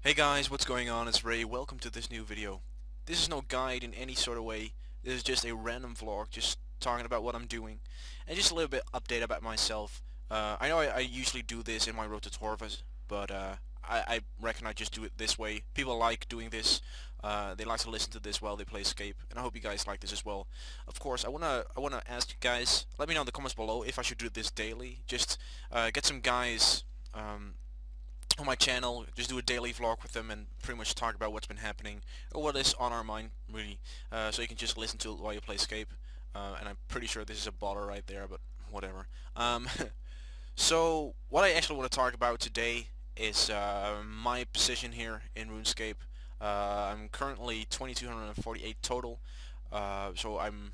Hey guys, what's going on? It's Ray. Welcome to this new video. This is no guide in any sort of way. This is just a random vlog, just talking about what I'm doing, and just a little bit update about myself. I know I usually do this in my Road to Torvas, but I reckon I just do it this way. People like doing this. They like to listen to this while they play Escape, and I hope you guys like this as well. Of course, I wanna ask you guys. Let me know in the comments below if I should do this daily. Just get some guys. On my channel, just do a daily vlog with them and pretty much talk about what's been happening or what is on our mind, really. So you can just listen to it while you play Escape. And I'm pretty sure this is a botter right there, but whatever. So what I actually want to talk about today is my position here in Runescape. I'm currently 2248 total, so I'm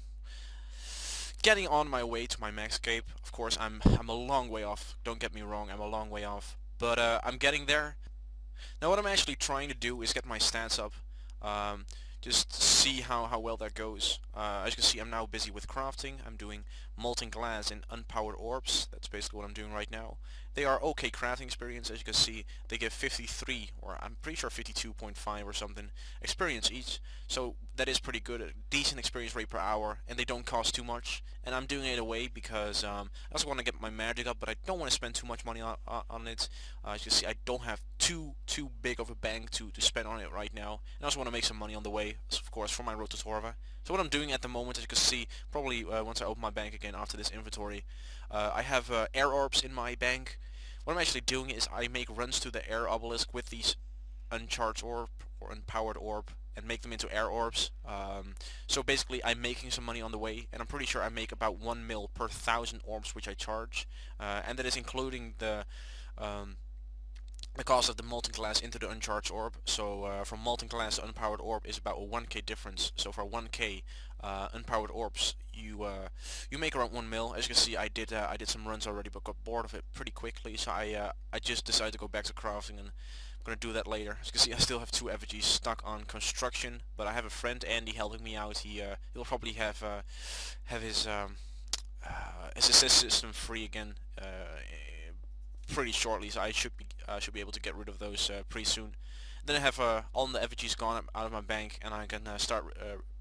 getting on my way to my max cape. Of course, I'm a long way off. Don't get me wrong, I'm a long way off, but I'm getting there. Now, what I'm actually trying to do is get my stats up. Um, just see how well that goes. As you can see, I'm now busy with crafting. I'm doing molten glass and unpowered orbs. That's basically what I'm doing right now. They are okay crafting experience. As you can see, they give 53, or I'm pretty sure 52.5 or something, experience each. So that is pretty good. A decent experience rate per hour, and they don't cost too much. And I'm doing it away because I also want to get my magic up, but I don't want to spend too much money on it. As you can see, I don't have too big of a bank to spend on it right now. And I also want to make some money on the way, of course, for my Road to Torva. So what I'm doing at the moment, as you can see, probably once I open my bank again after this inventory, I have air orbs in my bank. What I'm actually doing is I make runs to the air obelisk with these uncharged orb or unpowered orb and make them into air orbs. So basically I'm making some money on the way, and I'm pretty sure I make about 1 mil per 1,000 orbs which I charge, and that is including the cost of the molten glass into the uncharged orb. So from molten glass to unpowered orb is about a 1k difference. So for 1k unpowered orbs, you make around 1 mil. As you can see, I did some runs already, but got bored of it pretty quickly. So I just decided to go back to crafting, and I'm gonna do that later. As you can see, I still have 2 effigies stuck on construction, but I have a friend Andy helping me out. He'll probably have his assist system free again pretty shortly, so I should be able to get rid of those pretty soon. Then I have all the effigies gone out of my bank, and I can start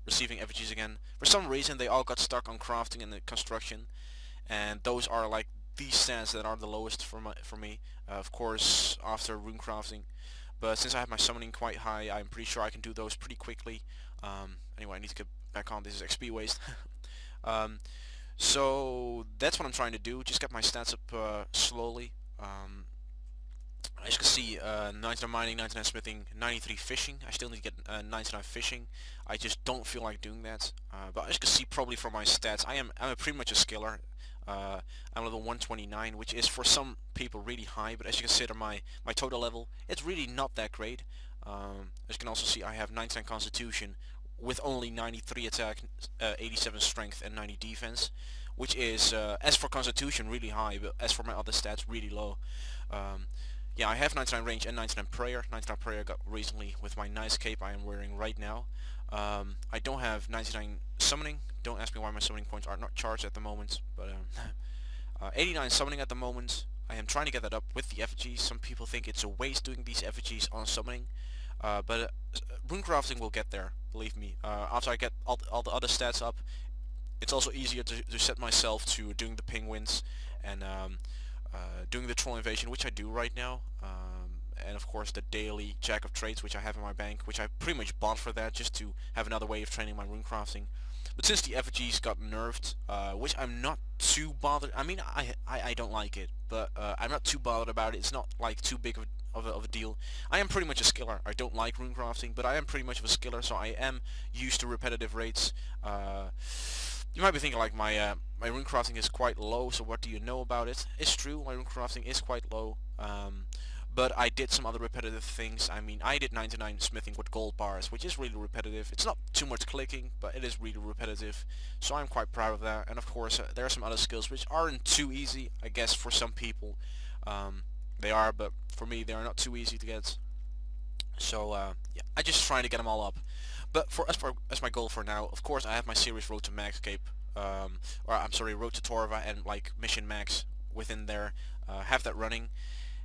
receiving effigies again. For some reason, they all got stuck on crafting and the construction, and those are like these stats that are the lowest for me. Of course, after rune crafting. But since I have my summoning quite high, I'm pretty sure I can do those pretty quickly. Anyway, I need to get back on. This is XP waste. So that's what I'm trying to do. Just get my stats up slowly. As you can see, 99 mining, 99 smithing, 93 fishing. I still need to get 99 fishing. I just don't feel like doing that. But as you can see, probably from my stats, I'm pretty much a skiller. I'm level 129, which is for some people really high. But as you can consider my total level, it's really not that great. As you can also see, I have 99 constitution with only 93 attack, 87 strength, and 90 defense, which is, as for constitution, really high, but as for my other stats, really low. Yeah, I have 99 range and 99 prayer. 99 prayer got recently with my nice cape I am wearing right now. I don't have 99 summoning. Don't ask me why my summoning points are not charged at the moment, but 89 summoning at the moment. I am trying to get that up with the effigies. Some people think it's a waste doing these effigies on summoning, but rune crafting will get there, believe me. After I get all the other stats up, it's also easier to set myself to doing the penguins and doing the troll invasion, which I do right now, and of course the daily jack of trades, which I have in my bank, which I pretty much bought for that, just to have another way of training my rune crafting. But since the effigies got nerfed, which I'm not too bothered. I mean, I don't like it, but I'm not too bothered about it. It's not like too big of a deal. I am pretty much a skiller. I don't like rune crafting, but I am pretty much of a skiller, so I am used to repetitive rates. You might be thinking like my rune crafting is quite low, so what do you know about it? It's true, my rune crafting is quite low, but I did some other repetitive things. I mean, I did 99 smithing with gold bars, which is really repetitive. It's not too much clicking, but it is really repetitive, so I'm quite proud of that. And of course, there are some other skills which aren't too easy, I guess for some people. They are, but for me they are not too easy to get. So yeah, I just trying to get them all up. But as my goal for now, of course, I have my series Road to Maxcape, or I'm sorry, Road to Torva and like Mission Max within there. Have that running,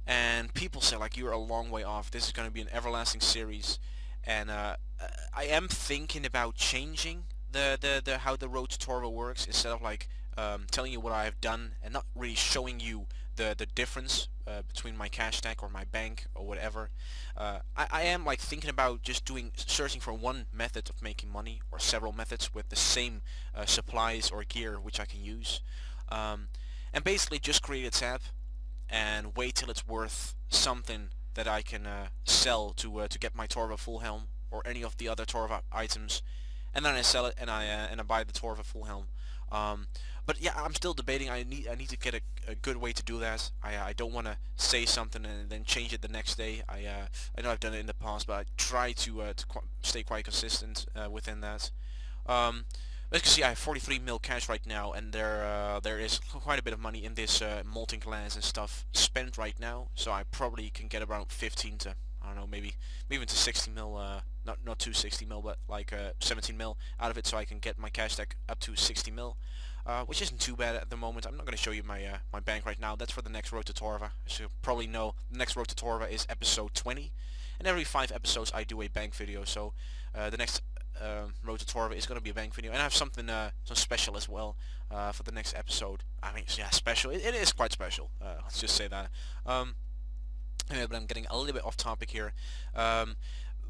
and people say like you're a long way off. This is going to be an everlasting series, and I am thinking about changing the how the road to Torva works, instead of like telling you what I have done and not really showing you the difference between my cash stack or my bank or whatever. I am like thinking about just searching for one method of making money, or several methods with the same supplies or gear which I can use, um, and basically just create a tab and wait till it's worth something that I can sell to get my Torva full helm or any of the other Torva items, and then I sell it and I buy the Torva full helm. Um, but yeah, I'm still debating. I need to get a good way to do that. I don't want to say something and then change it the next day. I know I've done it in the past, but I try to stay quite consistent within that. Um, as you can see, I have 43 mil cash right now, and there is quite a bit of money in this molten glass and stuff spent right now. So I probably can get around 15 to, I don't know, maybe even to 60 mil. Not to 60 mil, but like 17 mil out of it, so I can get my cash stack up to 60 mil, which isn't too bad at the moment. I'm not going to show you my my bank right now. That's for the next Road to Torva. As you probably know, the next Road to Torva is episode 20, and every 5 episodes I do a bank video. So the next Road to Torva is going to be a bank video, and I have something some special as well for the next episode. I mean, yeah, special. It is quite special. Let's just say that. Anyway, but I'm getting a little bit off topic here.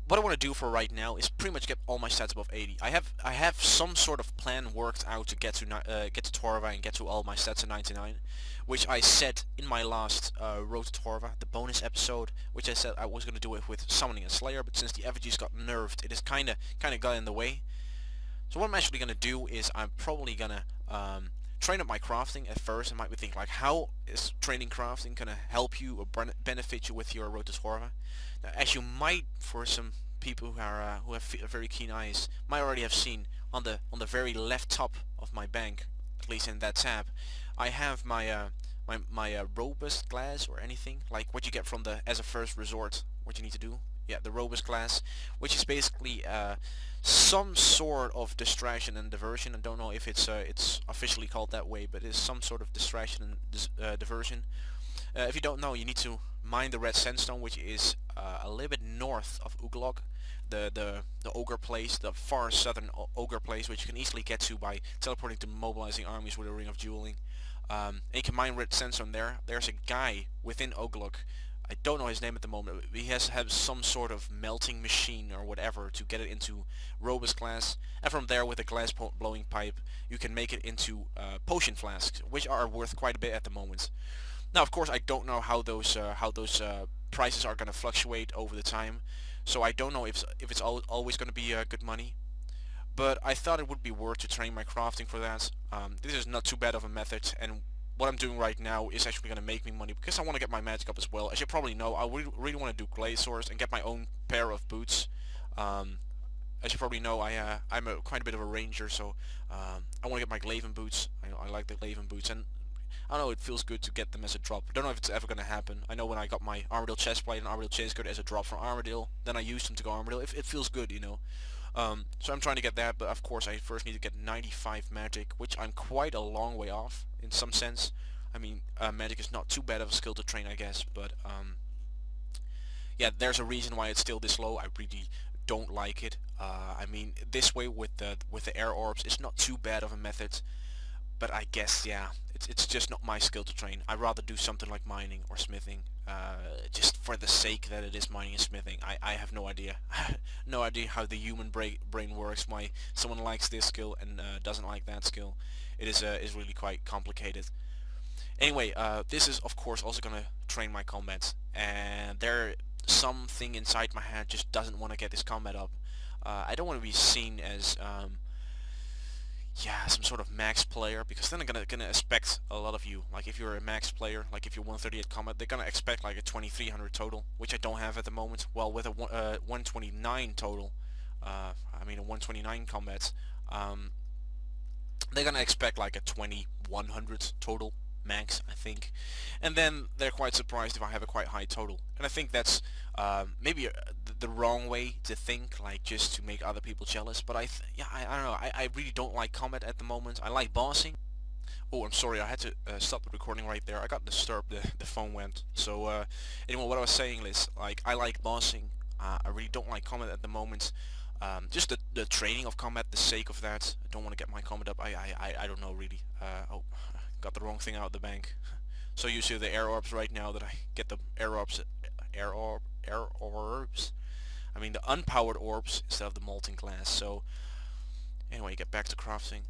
What I want to do for right now is pretty much get all my stats above 80. I have some sort of plan worked out to get to Torva and get to all my stats at 99, which I said in my last Road to Torva, the bonus episode, which I said I was going to do it with Summoning a Slayer, but since the effigies got nerfed, it has kind of got in the way. So what I'm actually going to do is I'm probably going to train up my crafting at first. I might be thinking like, how is training crafting going to help you or benefit you with your Road to Torva? Now, as you might, for some people who have very keen eyes, might already have seen on the very left top of my bank, at least in that tab, I have my my robust glass, or anything like what you get from the as a first resort. What you need to do, yeah, the robust glass, which is basically some sort of distraction and diversion. I don't know if it's officially called that way, but it's some sort of distraction and diversion. If you don't know, you need to mine the red sandstone, which is a little bit north of Uglog, the ogre place, the far southern ogre place, which you can easily get to by teleporting to mobilizing armies with a ring of dueling. And you can mine red sandstone there. There's a guy within Uglog, I don't know his name at the moment, but he has some sort of melting machine or whatever to get it into robust glass, and from there with a glass blowing pipe you can make it into potion flasks, which are worth quite a bit at the moment. Now, of course, I don't know how those prices are going to fluctuate over the time, so I don't know if it's always going to be good money. But I thought it would be worth to train my crafting for that. This is not too bad of a method, and what I'm doing right now is actually going to make me money because I want to get my magic up as well. As you probably know, I really want to do glaciers and get my own pair of boots. As you probably know, I'm quite a bit of a ranger, so I want to get my Glaven boots. I like the Glaven boots, and I don't know, it feels good to get them as a drop. I don't know if it's ever going to happen. I know when I got my Armadillo chestplate and Armadillo chestgirt as a drop from Armadillo, then I used them to go Armadillo. It feels good, you know. So I'm trying to get that, but of course I first need to get 95 magic, which I'm quite a long way off in some sense. I mean, magic is not too bad of a skill to train, I guess, but yeah, there's a reason why it's still this low. I really don't like it. I mean, this way with the air orbs, it's not too bad of a method. But I guess, yeah, it's just not my skill to train. I'd rather do something like mining or smithing, just for the sake that it is mining and smithing. I have no idea. No idea how the human brain works, why someone likes this skill and doesn't like that skill. It is really quite complicated. Anyway, this is of course also gonna train my combat, and something inside my head just doesn't want to get this combat up. I don't want to be seen as yeah, some sort of max player, because then they're gonna expect a lot of you. Like if you're a max player, like if you're 138 combat, they're gonna expect like a 2300 total, which I don't have at the moment. Well, with a 129 total, I mean a 129 combat, they're gonna expect like a 2100 total max, I think, and then they're quite surprised if I have a quite high total. And I think that's maybe the wrong way to think, like just to make other people jealous. But yeah, I don't know. I really don't like combat at the moment. I like bossing, Oh, I'm sorry, I had to stop the recording right there. I got disturbed, the phone went. So, anyway, what I was saying is, like, I like bossing. I really don't like combat at the moment. Just the training of combat, the sake of that. I don't want to get my combat up. I don't know, really. Oh, got the wrong thing out of the bank. So you see the air orbs right now that I get the air orbs. I mean the unpowered orbs instead of the molten glass. So anyway, get back to crafting.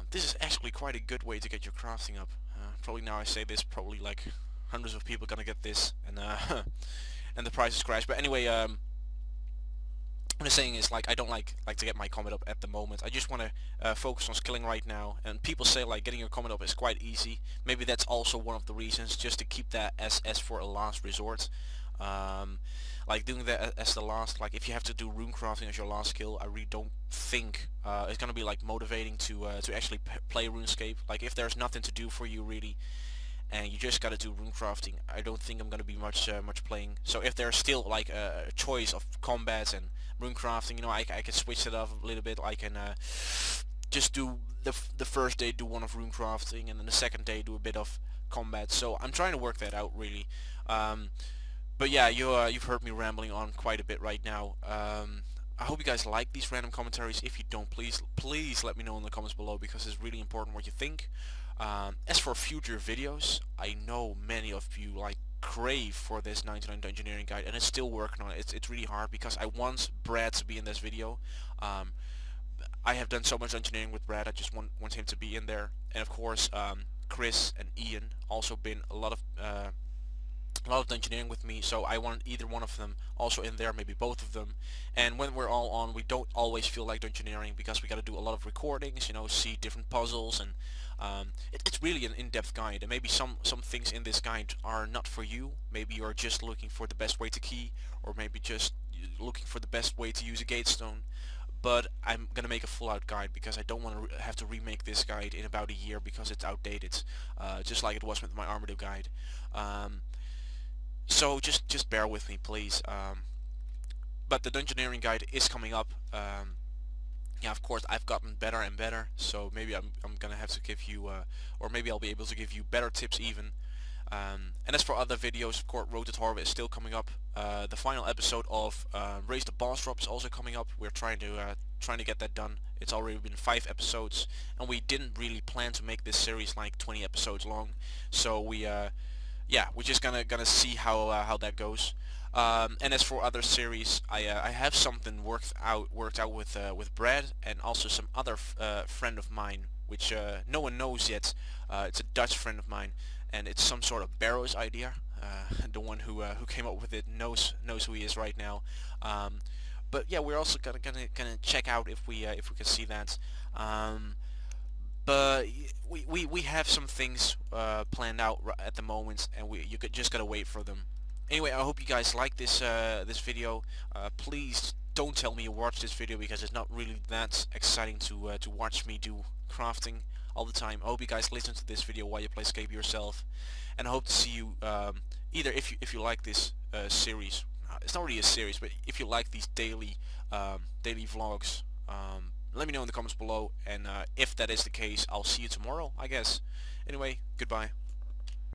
This is actually quite a good way to get your crafting up. Probably now I say this, probably like hundreds of people gonna get this, and and the prices crash. But anyway, what I'm saying is, like, I don't like to get my comment up at the moment. I just want to focus on skilling right now. And people say like getting your comment up is quite easy. Maybe that's also one of the reasons, just to keep that as for a last resort. Like doing that as the last, like if you have to do rune crafting as your last skill, I really don't think it's gonna be like motivating to actually play RuneScape. Like if there's nothing to do for you really, and you just gotta do rune crafting, I don't think I'm gonna be much playing. So if there's still like a choice of combats and rune crafting, you know, I can switch it up a little bit. I can just do the first day do one of rune crafting, and then the second day do a bit of combat. So I'm trying to work that out really. But yeah, you've heard me rambling on quite a bit right now. I hope you guys like these random commentaries. If you don't, please let me know in the comments below, because it's really important what you think. As for future videos, I know many of you like crave for this 99 engineering guide, and it's still working on it. It's really hard because I want Brad to be in this video. I have done so much engineering with Brad, I just want him to be in there. And of course, Chris and Ian also been a lot of the engineering with me, so I want either one of them also in there, maybe both of them. And when we're all on, we don't always feel like engineering, because we got to do a lot of recordings, you know, see different puzzles, and it's really an in-depth guide. And maybe some things in this guide are not for you. Maybe you're just looking for the best way to key, or maybe just looking for the best way to use a gatestone. But I'm gonna make a full-out guide, because I don't want to have to remake this guide in about a year because it's outdated, just like it was with my Armadio guide. So just bear with me, please. But the Dungeoneering guide is coming up. Yeah, of course, I've gotten better and better, so maybe I'm gonna have to give you, or maybe I'll be able to give you better tips even. And as for other videos, of course, Road to Torva is still coming up. The final episode of Raise the Boss Drop is also coming up. We're trying to get that done. It's already been 5 episodes, and we didn't really plan to make this series like 20 episodes long. So we yeah, we're just gonna see how that goes. And as for other series, I have something worked out with Brad, and also some other friend of mine, which no one knows yet. It's a Dutch friend of mine, and it's some sort of Barrows idea. The one who came up with it knows who he is right now. But yeah, we're also gonna check out if we can see that. But we have some things planned out at the moment, and you just gotta wait for them. Anyway, I hope you guys like this this video. Please don't tell me you watched this video, because it's not really that exciting to watch me do crafting all the time. I hope you guys listen to this video while you play Scape yourself, and I hope to see you either if you like this series. It's not really a series, but if you like these daily vlogs, let me know in the comments below, and if that is the case, I'll see you tomorrow, I guess. Anyway, goodbye.